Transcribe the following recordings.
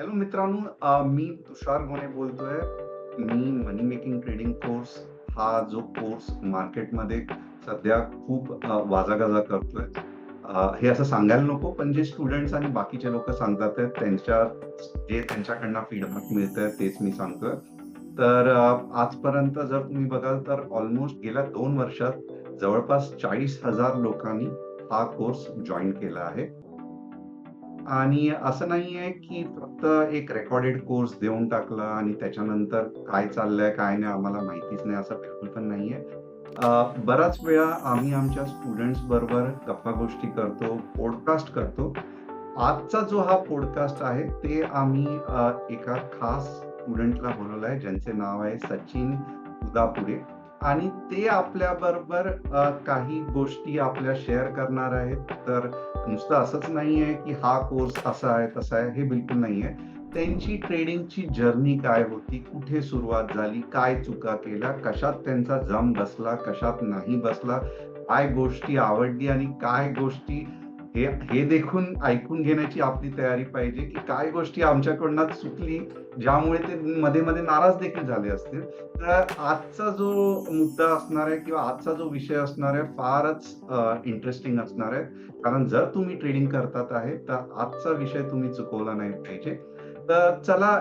Hello मित्रांनो, मी तुषार गोणे बोलतोय. Me money making trading course हा जो कोर्स मार्केटमध्ये सध्या खूप वाजागाजा करतोय. हे असं सांगायला नको, पण जे स्टुडंट्स आणि बाकीचे लोकं सांगतात आहेत, जे त्यांच्याकडनं फीडबॅक मिळतंय तेच मी सांगतोय. तर आजपर्यंत जर तुम्ही बघाल तर ऑलमोस्ट गेल्या 2 वर्षात जवळपास 40,000 लोकांनी हा कोर्स जॉइन केला आहे. आणि असं नाहीये, की फक्त एक रेकॉर्डेड कोर्स देऊन टाकला आणि त्याच्यानंतर काय चाललंय, काय नाही आम्हाला माहितीच नाही, असं बिलकुल पण नाहीये. बराच वेळा आम्ही आमच्या स्टुडंट्स बरोबर गप्पा-गोष्टी करतो, पॉडकास्ट करतो. आजचा जो हा पॉडकास्ट आहे, ते आम्ही एका खास स्टुडंटला बोलावलं आहे, ज्यांचे नाव आहे सचिन उदापुरे आणि ते आपल्याबरोबर काही गोष्टी आपल्या शेअर करणार आहेत. तर नुसतं असंच नाहीये, की हा कोर्स असा आहे, तसा आहे, हे बिलकुल नाहीये. त्यांची ट्रेडिंगची जर्नी काय होती? कुठे सुरुवात झाली? काय चुका केल्या? कशात त्यांचा जम बसला? कशात नाही बसला? काय गोष्टी आवडली आणि काय गोष्टी हे हे देखून ऐकून घेण्याची आपली तयारी पाहिजे, की काय गोष्टी आमच्याकडनं चुकली, ज्यामुळे ते मध्ये-मध्ये नाराज देखील झाले असतील. तर आजचा जो मुद्दा असणार आहे किंवा आजचा जो विषय असणार आहे, फारच इंटरेस्टिंग असणार आहे. कारण जर तुम्ही ट्रेडिंग करतात आहे, तर आजचा विषय तुम्ही चुकवला नाही पाहिजे. तर चला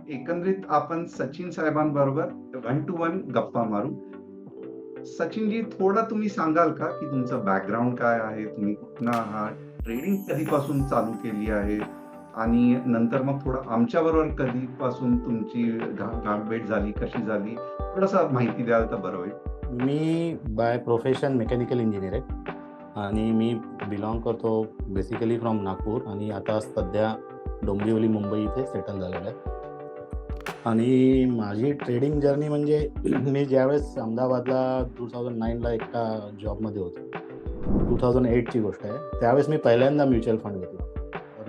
एकंदरीत आपण सचिन साहेबांबरोबर वन टू वन गप्पा मारू. सचिनजी, थोडं तुम्ही सांगाल का, की तुमचं बॅकग्राऊंड काय आहे? तुम्ही कुठनं आहात? ट्रेडिंग कधीपासून चालू केली आहे? आणि नंतर मग थोडं आमच्याबरोबर कधीपासून तुमची गाठभेट झाली, कशी झाली? थोडंसं माहिती द्याल तर बरं होईल. मी बाय प्रोफेशन मेकॅनिकल इंजिनियर आहे आणि मी बिलॉंग करतो बेसिकली फ्रॉम नागपूर आणि आता सध्या डोंबिवली मुंबई इथे सेटल झालेलं आहे. आणि माझी ट्रेडिंग जर्नी म्हणजे मी ज्यावेळेस अहमदाबादला 2009ला एका जॉबमध्ये होतो. 2008ची गोष्ट आहे. त्यावेळेस मी पहिल्यांदा म्युच्युअल फंड घेतला.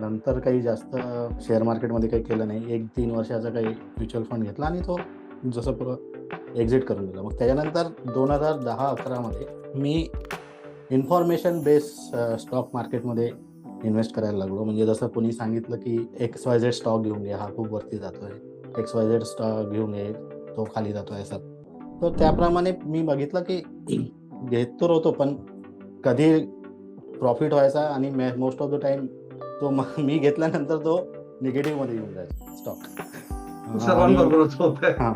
नंतर काही जास्त शेअर मार्केटमध्ये काही केलं नाही. 1-3 वर्षाचा काही म्युच्युअल फंड घेतला आणि तो जसं एक्झिट करून दिला. मग त्याच्यानंतर 2010-11 मध्ये मी इन्फॉर्मेशन बेस स्टॉक मार्केटमध्ये इन्व्हेस्ट करायला लागलो. म्हणजे जसं कोणी सांगितलं की XYZ स्टॉक घेऊन घे, हा खूप वरती जातोय. XYZ स्टॉक घेऊन घे, तो खाली जातोय असं. तर त्याप्रमाणे मी बघितलं की घेत तर होतो, पण कधी प्रॉफिट व्हायचा आणि मोस्ट ऑफ द टाईम तो मी घेतल्यानंतर तो निगेटिव्हमध्ये येऊन जायचा स्टॉक. आणि सर्वांबरोबरच होतंय. हां.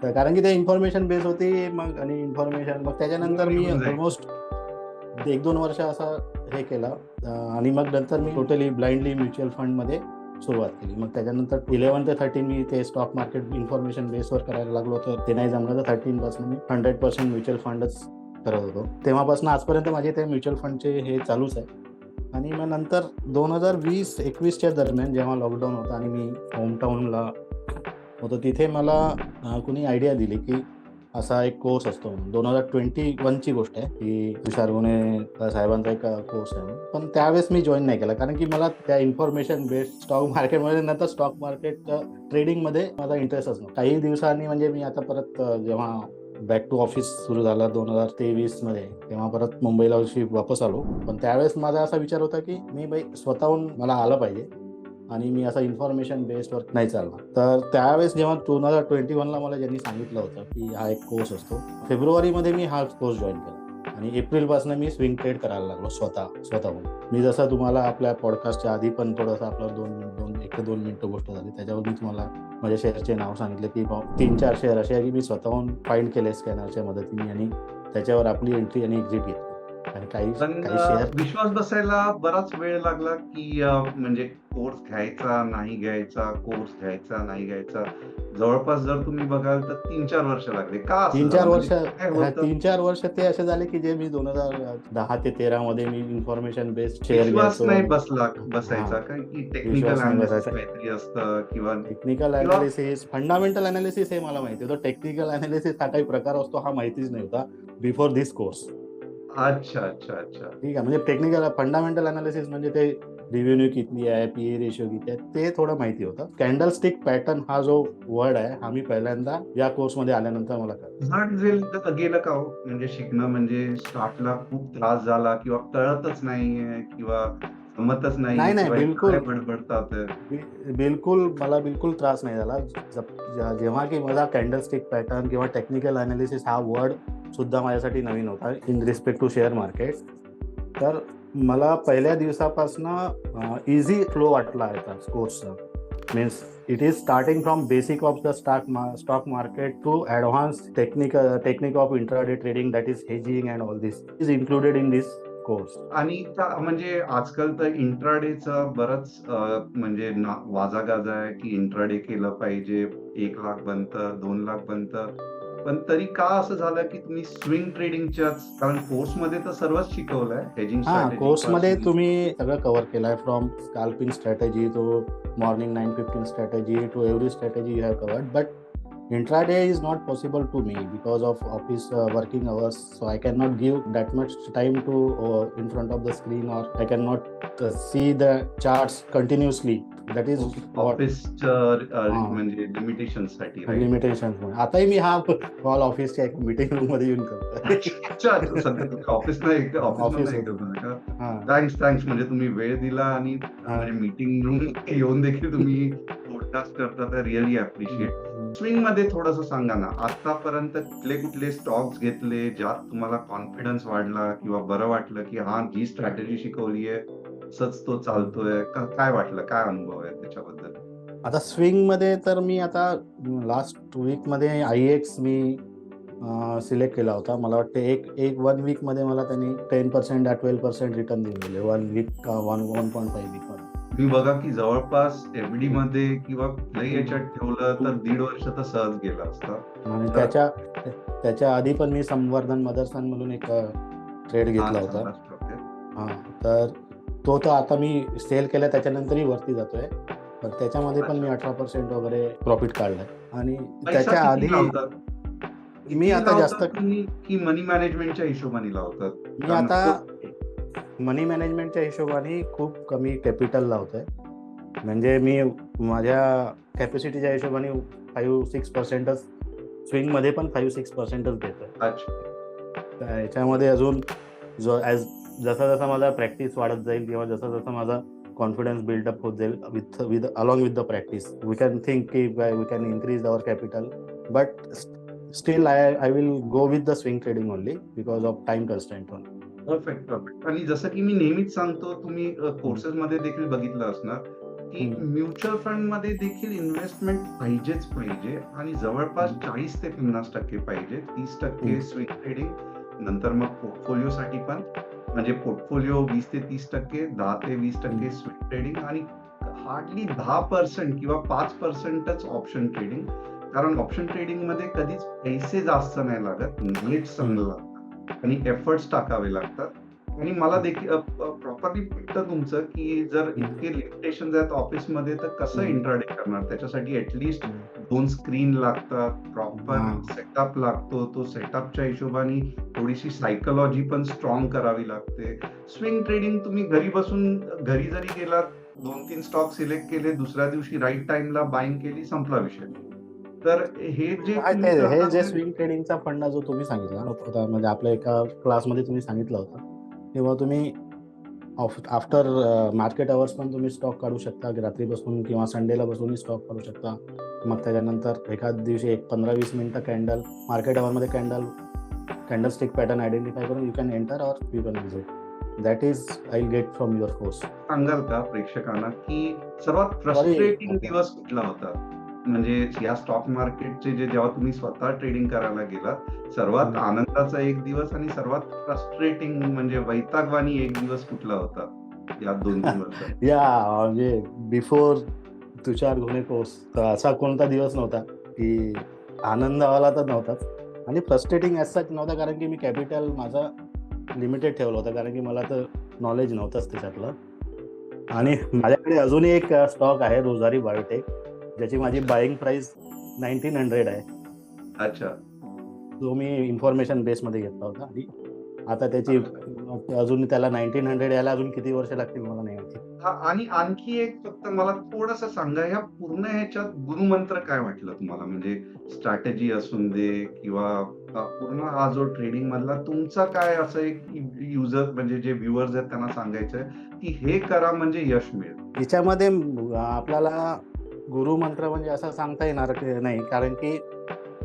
तर कारण की ते इन्फॉर्मेशन बेस होती. मग आणि इन्फॉर्मेशन मग त्याच्यानंतर बरोबर मी येऊन जाईल. ऑलमोस्ट 1-2 वर्ष असं हे केलं. आणि मग नंतर मी टोटली ब्लाइंडली म्युच्युअल फंडमध्ये सुरुवात केली. मग त्याच्यानंतर 11 ते 13 मी ते स्टॉक मार्केट इन्फॉर्मेशन बेसवर करायला लागलो. तर ते नाही जमलं तर 13 पासून मी 100% म्युच्युअल फंडच करत होतो. तेव्हापासून आजपर्यंत माझे ते म्युच्युअल फंडचे हे चालूच आहे. आणि मग नंतर 2020-21च्या दरम्यान जेव्हा लॉकडाऊन होता आणि मी होमटाऊनला होतो, तिथे मला कुणी आयडिया दिली की असा एक कोर्स असतो म्हणून. 2021ची गोष्ट आहे, की तुषार गुणे साहेबांचा एक कोर्स आहे म्हणून. पण त्यावेळेस मी जॉइन नाही केला, कारण की मला त्या इन्फॉर्मेशन बेस्ड स्टॉक मार्केटमध्ये नंतर स्टॉक मार्केट ट्रेडिंगमध्ये माझा इंटरेस्टच नव्हता. काही दिवसांनी म्हणजे मी आता परत जेव्हा बॅक टू ऑफिस सुरू झाला 2023 मध्ये, तेव्हा परत मुंबईला वापस आलो. पण त्यावेळेस माझा असा विचार होता की मी स्वतःहून मला आलं पाहिजे आणि मी असा इन्फॉर्मेशन बेस्डवर नाही चालणार. तर त्यावेळेस जेव्हा 2021ला मला ज्यांनी सांगितलं होतं की हा एक कोर्स असतो, फेब्रुवारीमध्ये मी हा कोर्स जॉइन केला आणि एप्रिलपासून मी स्विंग ट्रेड करायला लागलो स्वतःहून. मी जसं तुम्हाला आपल्या पॉडकास्टच्या आधी पण थोडंसं आपलं 1 ते 2 मिनिटं गोष्ट झाली, त्याच्यावर मी तुम्हाला माझ्या शेअरचे नाव सांगितले की 3-4 शेअर असे आहे की मी स्वतःहून फाइंड केले स्कॅनरच्या मदतीने आणि त्याच्यावर आपली एंट्री आणि एक्झिट घेतली. आणि काही पण काही शेअर विश्वास बसायला बराच वेळ लागला, की म्हणजे कोर्स घ्यायचा, नाही घ्यायचा, कोर्स घ्यायचा, नाही घ्यायचा. जवळपास जर तुम्ही बघाल तर 3-4 वर्ष लागले. का असं झालं? 3-4 म्हणजे वर्ष काय होतं? 3-4 वर्ष ते असे झाले की जे मी 2010 ते 13 मध्ये मी इन्फॉर्मेशन बेस्ड शेअर विश्वास घ्यायचो नाही आणि हां, बसायचा काय, की टेक्निकल विश्वास नाही एनालिसिस बसायचा. काहीतरी असतं किंवा टेक्निकल किंवा एनालिसिस, फंडामेंटल एनालिसिस हे मला माहिती होतं. टेक्निकल एनालिसिस हा काही प्रकार असतो हा माहितीच नाही होता बिफोर धिस कोर्स. अच्छा, अच्छा, अच्छा. ठीक आहे. म्हणजे टेक्निकल फंडामेंटल एनालिसिस म्हणजे ते रिव्हेन्यू किती आहे, पीई रेशिओ किती आहे, ते थोडं माहिती होतं. कॅन्डलस्टिक पॅटर्न हा जो वर्ड आहे, हा मी पहिल्यांदा या कोर्समध्ये आल्यानंतर मला कळला. जड गेलं का हो? म्हणजे शिकणं म्हणजे स्टार्टला खूप त्रास झाला किंवा कळतच नाहीये किंवा जमतच नाहीये नाही नाही किंवा हे बिलकुल काय बडबडतात आहे. बिलकुल मला बिलकुल त्रास नाही झाला. जेव्हा की माझा कॅन्डलस्टिक पॅटर्न किंवा टेक्निकल अनालिसिस हा वर्ड सुद्धा माझ्यासाठी नवीन होता in respect to share market. तर मला पहिल्या दिवसापासनं इझी फ्लो वाटला आहे कोर्सचा. Means it is starting from basic of the stock market to advance technique of intraday trading, that is hedging and all this is included in this course. आणि म्हणजे आजकाल तर इंट्राडेचा बरंच म्हणजे वाजागाजा आहे की इंट्राडे केलं पाहिजे, 1,00,000 बनतं, 2,00,000 बनतं. पण तरी का असं झालं की तुम्ही स्विंग ट्रेडिंगच्याच, कारण कोर्समध्ये तर सर्वच शिकवलंय, हेजिंग हां, स्ट्रॅटेजी कोर्समध्ये पासून. तुम्ही सगळं कव्हर केलं आहे from scalping strategy to morning 9:15 strategy to every strategy you have covered. But intraday is not possible to me because of office working hours, so I cannot give that much time to in front of the screen, or I cannot see the charts continuously. That is what ऑफिसचं म्हणजे लिमिटेशनसाठी, right? limitations. आताही मी हा call ऑफिसच्या एका meeting room मध्ये येऊन करतोय. अच्छा, सध्या तुम्ही ऑफिसमधनं ऑफिस हे करताय का? हां थँक्स म्हणजे तुम्ही वेळ दिला आणि म्हणजे हां मीटिंग रूम येऊन देखील तुम्ही पॉडकास्ट करता, तर रिअली अप्रिशिएट. स्विंग मध्ये थोडंसं सांगा ना, आतापर्यंत कुठले स्टॉक्स घेतले ज्यात तुम्हाला कॉन्फिडन्स वाढला किंवा बरं वाटलं की हा जी स्ट्रॅटेजी शिकवली आहे तसंच तो चालतोय, काय वाटलं, काय अनुभव आहे त्याच्याबद्दल? आता स्विंग मध्ये तर मी आता लास्ट वीक मध्ये IEX मी सिलेक्ट केला होता. मला वाटतं एक 1 वीक मध्ये मला त्यांनी 10% या 12% रिटर्न देऊन दिले. 1 वीक 1.5 वीक मध्ये. तुम्ही बघा की जवळपास एफडी मध्ये किंवा कुठल्याही याच्यात ठेवलं तर 1.5 वर्ष तर सहज गेलं असतं. आणि तर त्याच्या आधी पण मी संवर्धन मदरसन म्हणून एक ट्रेड हा घेतला होता. चांगला स्टॉक आहे. हां, तर तो तर आता मी सेल केला, त्याच्यानंतरही वरती जातोय. पण त्याच्यामध्ये पण मी अच्छा. 18% वगैरे प्रॉफिट काढलाय. आणि पैसा त्याच्या किती आधी लावतात? मी किती आता लावतात जास्त तुम्ही, की मनी मॅनेजमेंटच्या हिशोबाने लावतात? मी कारण आता मनी मॅनेजमेंटच्या हिशोबाने खूप कमी कॅपिटल लावतोय. म्हणजे मी माझ्या कॅपॅसिटीच्या हिशोबाने 5-6%च, स्विंगमध्ये पण 5-6%च देतोय. अच्छा. तर याच्यामध्ये अजून जसा माझा प्रॅक्टिस वाढत जाईल किंवा जसा माझा कॉन्फिडन्स बिल्डअप होत जाईल with along with the practice, we can think की we can increase our capital. But still I will go with the swing trading only because of time constraint. Perfect. आणि जसं की मी नेहमीच सांगतो, तुम्ही कोर्सेसमध्ये देखील बघितलं असणार, की म्युच्युअल फंडमध्ये देखील इन्व्हेस्टमेंट पाहिजेच पाहिजे आणि जवळपास 40 ते 50% पाहिजे. 30% स्विंग ट्रेडिंग, नंतर मग पोर्टफोलिओसाठी पण, म्हणजे पोर्टफोलिओ 20 ते 30%, 10 ते 20% स्विंग ट्रेडिंग आणि हार्डली 10% किंवा 5%च ऑप्शन ट्रेडिंग. कारण ऑप्शन ट्रेडिंगमध्ये कधीच पैसे जास्त नाही लागत, नॉलेज चांगलं लागतं आणि एफर्ट्स टाकावे लागतात. आणि मला देखील प्रॉपरली पटतं तुमचं, की जर इतके लिमिटेशन्स आहेत ऑफिसमध्ये तर कसं इंट्राडे करणार? त्याच्यासाठी ॲटलीस्ट 2 स्क्रीन लागतात, प्रॉपर सेटअप लागतो. तो सेटअपच्या हिशोबाने थोडीशी सायकॉलॉजी पण स्ट्रॉंग करावी लागते. स्विंग ट्रेडिंग तुम्ही घरी बसून, घरी जरी गेलात, 2-3 स्टॉक सिलेक्ट केले, दुसऱ्या दिवशी राइट टाईमला बायिंग केली, संपला विषय. तर हे जे तुम्ही हे करता जे ते स्विंग ट्रेडिंगचा फंडा जो तुम्ही सांगितला होता, म्हणजे आपल्या एका क्लासमध्ये तुम्ही सांगितलं होतं, तेव्हा तुम्ही आफ्टर मार्केट अवर्स पण तुम्ही स्टॉक काढू शकता, की रात्री बसून किंवा संडेला बसूनही स्टॉक काढू शकता. मग त्याच्यानंतर एखाद दिवशी एक 15-20 मिनिटं मार्केट अवरमध्ये कॅन्डलस्टिक पॅटर्न आयडेंटिफाय करून you can enter or you can visit. That is I will get from your course. सांगाल का प्रेक्षकांना, की सर्वात सॉरी फ्रस्ट्रेटिंग दिवस कुठला होता? म्हणजे या स्टॉक मार्केटचे जेव्हा तुम्ही स्वतः ट्रेडिंग करायला गेलात, सर्वात आनंदाचा एक दिवस आणि सर्वात फ्रस्ट्रेटिंग म्हणजे वैतागवाणी एक दिवस कुठला होता या 2-3 वर्षात? या म्हणजे बिफोर तुषार घुणे कोर्स तर असा कोणता दिवस नव्हता की आनंदावाला तर नव्हताच आणि फ्रस्ट्रेटिंग ॲज सच नव्हता, कारण की मी कॅपिटल माझा लिमिटेड ठेवलं होतं, कारण की मला तर नॉलेज नव्हतंच त्याच्यातलं. आणि माझ्याकडे अजूनही एक स्टॉक आहे, रोजारी बायोटेक, ज्याची माझी बाईंग प्राइस 1900 आहे. अच्छा. जो मी इन्फॉर्मेशन बेसमध्ये घेतला होता आणि आता त्याची अजून त्याला 1900 यायला अजून किती वर्ष लागतील मला नाही माहिती. आणि आणखी एक फक्त मला थोडंसं सांगा, ह्या पूर्ण ह्याच्यात गुरुमंत्र काय वाटलं तुम्हाला? म्हणजे स्ट्रॅटेजी असून दे किंवा पूर्ण हा जो ट्रेडिंग मधला तुमचा काय असं एक युजर म्हणजे जे व्ह्युअर्स आहेत त्यांना सांगायचंय की हे करा म्हणजे यश मिळेल? याच्यामध्ये आपल्याला गुरुमंत्र म्हणजे असं सांगता येणार की नाही, कारण की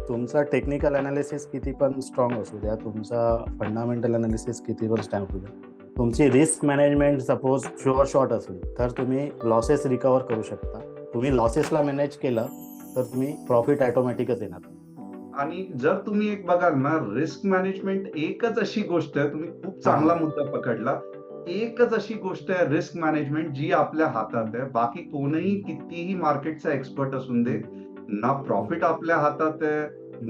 तुमचा टेक्निकल अनालिसिस किती पण स्ट्रॉंग असू द्या, तुमचा फंडामेंटल अनालिसिस किती पण स्ट्रॉंग असू द्या, तुमची risk management suppose sure shot असेल तर तुम्ही लॉसेस रिकवर करू शकता. तुम्ही लॉसेसला मॅनेज केलं तर तुम्ही प्रॉफिट ऑटोमॅटिकच येणार. आणि जर तुम्ही एक बघाल ना, रिस्क मॅनेजमेंट एकच अशी गोष्ट आहे, तुम्ही खूप हा. चांगला मुद्दा पकडला. एकच अशी गोष्ट आहे रिस्क मॅनेजमेंट जी आपल्या हातात आहे. बाकी कोणीही कितीही मार्केटचा एक्सपर्ट असून दे, ना प्रॉफिट आपल्या हातात आहे,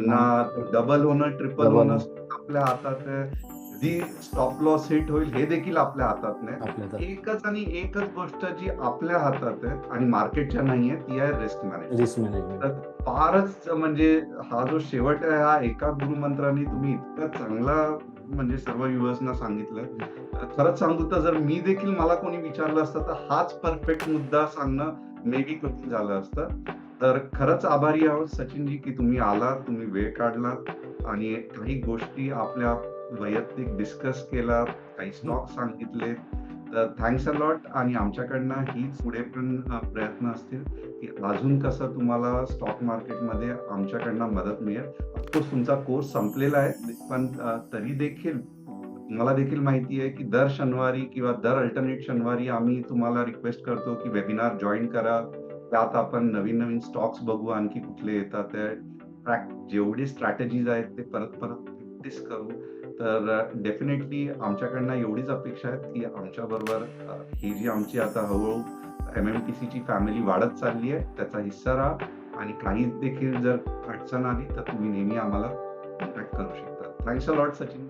ना डबल होणं, ट्रिपल डबल होणं आपल्या हातात आहे. कधी स्टॉप लॉस हिट होईल हे देखील आपल्या हातात नाही. आपल्याला एकच आणि एकच गोष्ट जी आपल्या हातात आहे आणि मार्केटच्या नाहीये ती आहे रिस्क मॅनेजमेंट. Risk management. तर फारच म्हणजे हा जो शेवट आहे हा एका गुरुमंत्राने तुम्ही इतका चांगला म्हणजे सर्व व्ह्युअर्सना सांगितलं. खरंच सांगू तर जर मी देखील मला कोणी विचारलं असतं तर हाच परफेक्ट मुद्दा सांगणं मे बी कठीण झालं असतं. तर खरंच आभारी आहोत सचिनजी की तुम्ही आलात, तुम्ही वेळ काढलात आणि काही गोष्टी आपल्या वैयक्तिक डिस्कस केलात, काही स्टॉक सांगितले. तर थँक्स अ लॉट आणि आमच्याकडनं हीच पुढे पण प्रयत्न असतील की अजून कसं तुम्हाला स्टॉक मार्केटमध्ये आमच्याकडनं मदत मिळेल. ऑफकोर्स तुमचा कोर्स संपलेला आहे, पण तरी देखील मला देखील माहिती आहे की दर शनिवारी किंवा दर अल्टरनेट शनिवारी आम्ही तुम्हाला रिक्वेस्ट करतो की वेबिनार जॉइन करा. त्यात आपण नवीन-नवीन स्टॉक्स बघू, आणखी कुठले येतात ते जेवढी स्ट्रॅटेजीज आहेत ते परत-परत प्रॅक्टिस करू. तर डेफिनेटली आमच्याकडनं एवढीच अपेक्षा आहे की आमच्याबरोबर ही जी आमची आता हळू-हळू एम-एम-टी-सीची फॅमिली वाढत चालली आहे, त्याचा हिस्सा राहा आणि काही देखील जर अडचण आली तर तुम्ही नेहमी आम्हाला कॉन्टॅक्ट करू शकता. Thanks a lot Sachin.